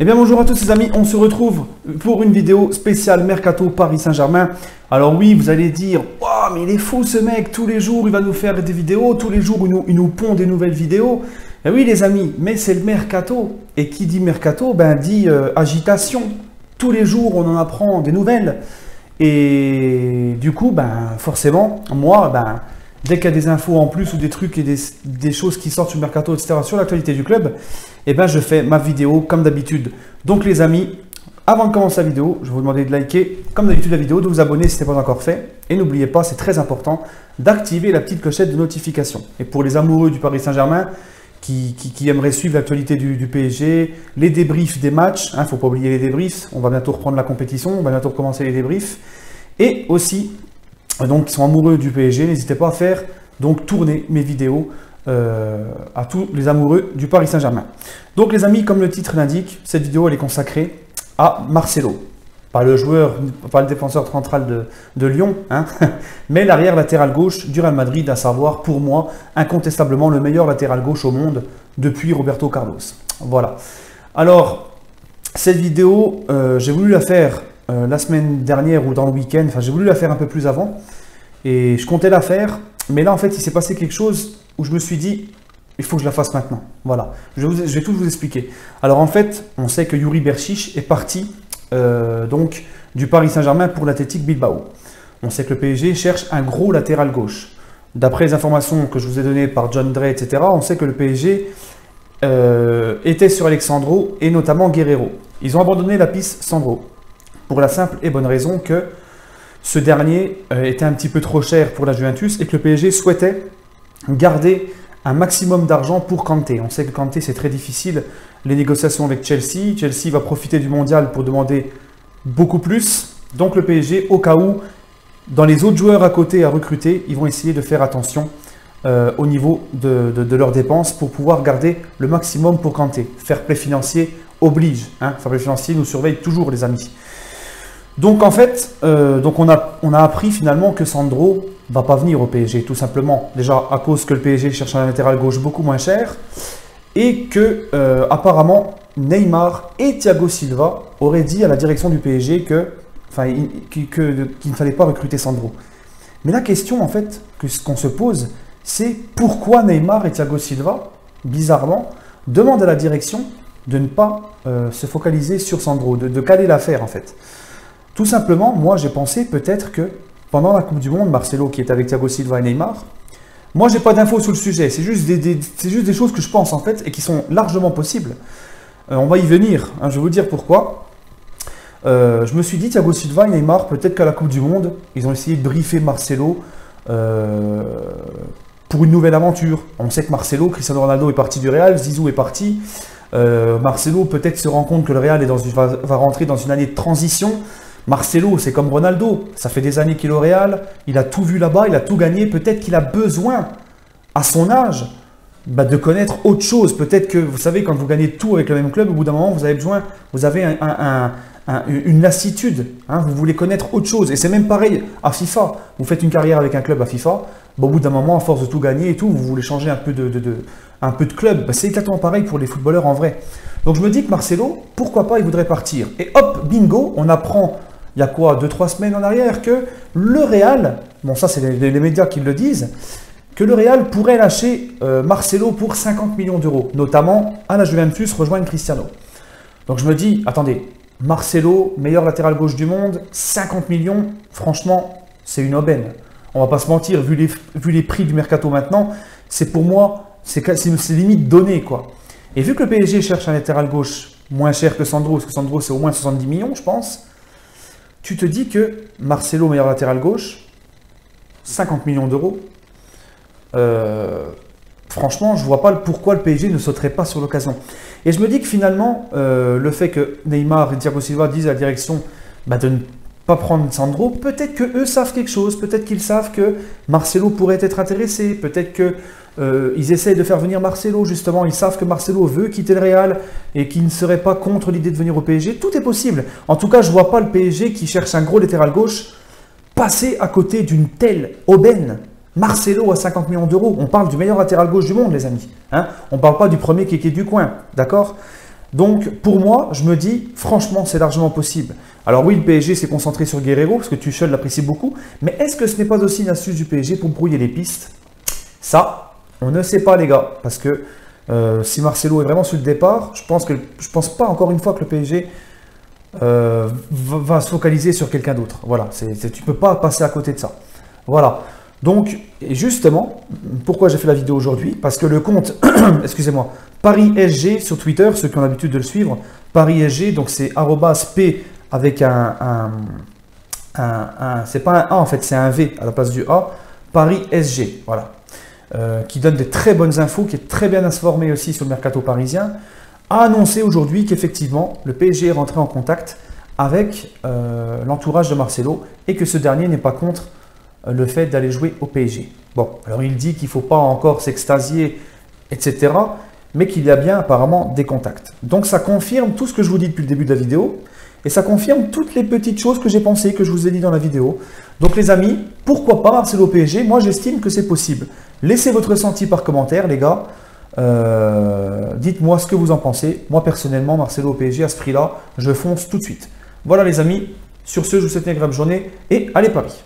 Eh bien bonjour à tous les amis, on se retrouve pour une vidéo spéciale Mercato Paris Saint-Germain. Alors oui, vous allez dire, oh, mais il est fou ce mec, tous les jours il va nous faire des vidéos, tous les jours il nous pond des nouvelles vidéos. Eh oui les amis, mais c'est le Mercato. Et qui dit Mercato, ben dit agitation. Tous les jours on en apprend des nouvelles. Et du coup, ben forcément, moi, ben, dès qu'il y a des infos en plus ou des trucs et des choses qui sortent sur le Mercato, etc., sur l'actualité du club, eh ben, je fais ma vidéo comme d'habitude. Donc les amis, avant de commencer la vidéo, je vais vous demander de liker comme d'habitude la vidéo, de vous abonner si ce n'est pas encore fait. Et n'oubliez pas, c'est très important, d'activer la petite clochette de notification. Et pour les amoureux du Paris Saint-Germain, qui aimeraient suivre l'actualité du PSG, les débriefs des matchs, il ne faut pas oublier les débriefs, on va bientôt reprendre la compétition, on va bientôt recommencer les débriefs. Et aussi, donc, qui sont amoureux du PSG, n'hésitez pas à faire donc tourner mes vidéos à tous les amoureux du Paris Saint-Germain. Donc les amis, comme le titre l'indique, cette vidéo elle est consacrée à Marcelo. Pas le joueur, pas le défenseur central de Lyon, hein, mais l'arrière latéral gauche du Real Madrid, à savoir pour moi incontestablement le meilleur latéral gauche au monde depuis Roberto Carlos. Voilà. Alors, cette vidéo, j'ai voulu la faire la semaine dernière ou dans le week-end, enfin j'ai voulu la faire un peu plus avant et je comptais la faire, mais là en fait il s'est passé quelque chose où je me suis dit il faut que je la fasse maintenant. Voilà, je vais tout vous expliquer. Alors en fait, on sait que Yuri Berchiche est parti donc du Paris Saint-Germain pour l'Athletic Bilbao. On sait que le PSG cherche un gros latéral gauche. D'après les informations que je vous ai données par John Dray, etc., on sait que le PSG était sur Alexandro et notamment Guerreiro. Ils ont abandonné la piste Sandro pour la simple et bonne raison que ce dernier était un petit peu trop cher pour la Juventus et que le PSG souhaitait garder un maximum d'argent pour Kanté. On sait que Kanté, c'est très difficile, les négociations avec Chelsea. Chelsea va profiter du mondial pour demander beaucoup plus. Donc le PSG, au cas où, dans les autres joueurs à côté à recruter, ils vont essayer de faire attention au niveau de leurs dépenses pour pouvoir garder le maximum pour Kanté. Fair play financier oblige. Hein. Fair play financier nous surveille toujours, les amis. Donc en fait, on a appris finalement que Sandro va pas venir au PSG, tout simplement. Déjà à cause que le PSG cherche un latéral gauche beaucoup moins cher et que apparemment Neymar et Thiago Silva auraient dit à la direction du PSG qu'il ne fallait pas recruter Sandro. Mais la question en fait qu'on se pose, c'est pourquoi Neymar et Thiago Silva, bizarrement, demandent à la direction de ne pas se focaliser sur Sandro, de caler l'affaire en fait. Tout simplement, moi j'ai pensé peut-être que pendant la Coupe du Monde, Marcelo qui est avec Thiago Silva et Neymar, moi j'ai pas d'infos sur le sujet, c'est juste des choses que je pense en fait et qui sont largement possibles. On va y venir, hein, je vais vous dire pourquoi. Je me suis dit Thiago Silva et Neymar, peut-être qu'à la Coupe du Monde, ils ont essayé de briefer Marcelo pour une nouvelle aventure. On sait que Marcelo, Cristiano Ronaldo est parti du Real, Zizou est parti. Marcelo peut-être se rend compte que le Real va rentrer dans une année de transition. Marcelo, c'est comme Ronaldo, ça fait des années qu'il est au Real, il a tout vu là-bas, il a tout gagné, peut-être qu'il a besoin, à son âge, de connaître autre chose. Peut-être que, vous savez, quand vous gagnez tout avec le même club, au bout d'un moment, vous avez besoin, vous avez une lassitude, hein, vous voulez connaître autre chose. Et c'est même pareil à FIFA, vous faites une carrière avec un club à FIFA, au bout d'un moment, à force de tout gagner et tout, vous voulez changer un peu de club. C'est exactement pareil pour les footballeurs en vrai. Donc je me dis que Marcelo, pourquoi pas, il voudrait partir. Et hop, bingo, on apprend... Il y a quoi, 2-3 semaines en arrière, que le Real, bon ça c'est les médias qui le disent, que le Real pourrait lâcher Marcelo pour 50 millions d'euros, notamment à la Juventus rejoindre Cristiano. Donc je me dis, attendez, Marcelo, meilleur latéral gauche du monde, 50 millions, franchement, c'est une aubaine. On va pas se mentir, vu les prix du mercato maintenant, c'est pour moi, c'est limite donné quoi. Et vu que le PSG cherche un latéral gauche moins cher que Sandro, parce que Sandro c'est au moins 70 millions je pense, tu te dis que Marcelo, meilleur latéral gauche, 50 millions d'euros, franchement, je ne vois pas pourquoi le PSG ne sauterait pas sur l'occasion. Et je me dis que finalement, le fait que Neymar et Thiago Silva disent à la direction de ne pas prendre Sandro, peut-être qu'eux savent quelque chose, peut-être qu'ils savent que Marcelo pourrait être intéressé, peut-être qu'ils essayent de faire venir Marcelo, justement, ils savent que Marcelo veut quitter le Real et qu'il ne serait pas contre l'idée de venir au PSG, tout est possible. En tout cas, je ne vois pas le PSG qui cherche un gros latéral gauche passer à côté d'une telle aubaine. Marcelo à 50 millions d'euros, on parle du meilleur latéral gauche du monde les amis, hein, on ne parle pas du premier kéké du coin, d'accord. Donc, pour moi, je me dis, franchement, c'est largement possible. Alors oui, le PSG s'est concentré sur Guerreiro, parce que Tuchel l'apprécie beaucoup, mais est-ce que ce n'est pas aussi une astuce du PSG pour brouiller les pistes? Ça, on ne sait pas, les gars, parce que si Marcelo est vraiment sur le départ, je pense pas encore une fois que le PSG va se focaliser sur quelqu'un d'autre. Voilà, tu peux pas passer à côté de ça. Voilà. Donc, et justement, pourquoi j'ai fait la vidéo aujourd'hui? Parce que le compte, excusez-moi, Paris SG sur Twitter, ceux qui ont l'habitude de le suivre, Paris SG, donc c'est @p avec c'est pas un A en fait, c'est un V à la place du A, Paris SG, voilà. Qui donne des très bonnes infos, qui est très bien informé aussi sur le mercato parisien, a annoncé aujourd'hui qu'effectivement, le PSG est rentré en contact avec l'entourage de Marcelo et que ce dernier n'est pas contre le fait d'aller jouer au PSG. Bon, alors il dit qu'il ne faut pas encore s'extasier, etc., mais qu'il y a bien apparemment des contacts. Donc ça confirme tout ce que je vous dis depuis le début de la vidéo, et ça confirme toutes les petites choses que j'ai pensées, que je vous ai dit dans la vidéo. Donc les amis, pourquoi pas Marcelo au PSG? Moi j'estime que c'est possible. Laissez votre ressenti par commentaire, les gars. Dites-moi ce que vous en pensez. Moi personnellement, Marcelo au PSG à ce prix-là, je fonce tout de suite. Voilà les amis, sur ce, je vous souhaite une agréable journée et allez Paris!